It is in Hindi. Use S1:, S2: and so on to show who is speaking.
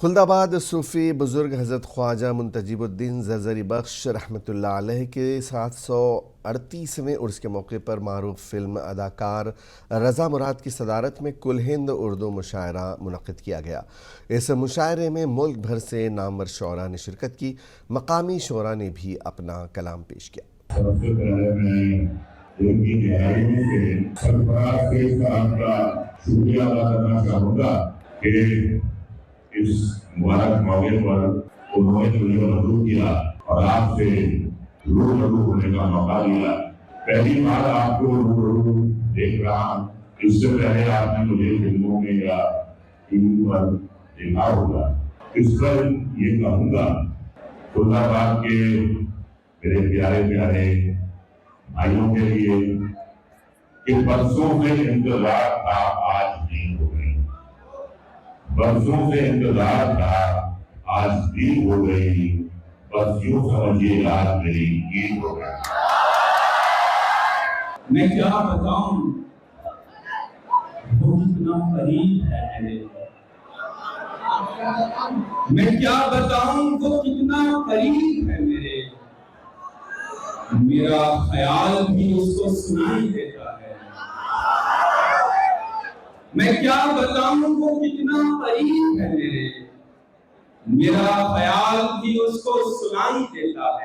S1: खुलदाबाद सूफ़ी बुज़ुर्ग हज़रत ख्वाजा मुंतजिबुद्दीन ज़रज़री बख्श रहमतुल्लाह अलैह के 738वें उर्स के मौके पर मारूफ फ़िल्म अदाकार रज़ा मुराद की सदारत में कुल हिंद उर्दू मुशायरा मुनक़्क़िद किया गया। इस मुशायरे में मुल्क भर से नामवर शोरा ने शिरकत की। मकामी शोरा ने भी अपना कलाम पेश किया।
S2: सबसे पहले मैं उनकी गहराइयों से सरफराज से सलाम का शुक्रिया अदा करना चाहूँगा कि इस मुबारक मौके पर उन्होंने मुझे मजबूर किया और आपसे रूबरू होने का मौका दिया। पहली बार आपको रूबरू देख रहा हूँ। इससे पहले आपने मुझे फिल्मों में या टीवी पर देखा होगा। इस पर ये कहूँगा खुलदाबाद के मेरे प्यारे प्यारे भाइयों के लिए कि बरसों से इंतजार था, आज भी हो गई। बरसों से इंतजार था, आज भी हो गई। बस यूं समझिए आज मेरी ईद हो गई।
S3: मैं क्या बताऊं वो कितना करीब है मेरे। मैं क्या बताऊं वो कितना करीब है मेरे। मेरा ख्याल भी उसको सुनाई देता है। मैं क्या बताऊं वो कितना करीब है मेरे। मेरा ख्याल भी उसको सुनाई देता है।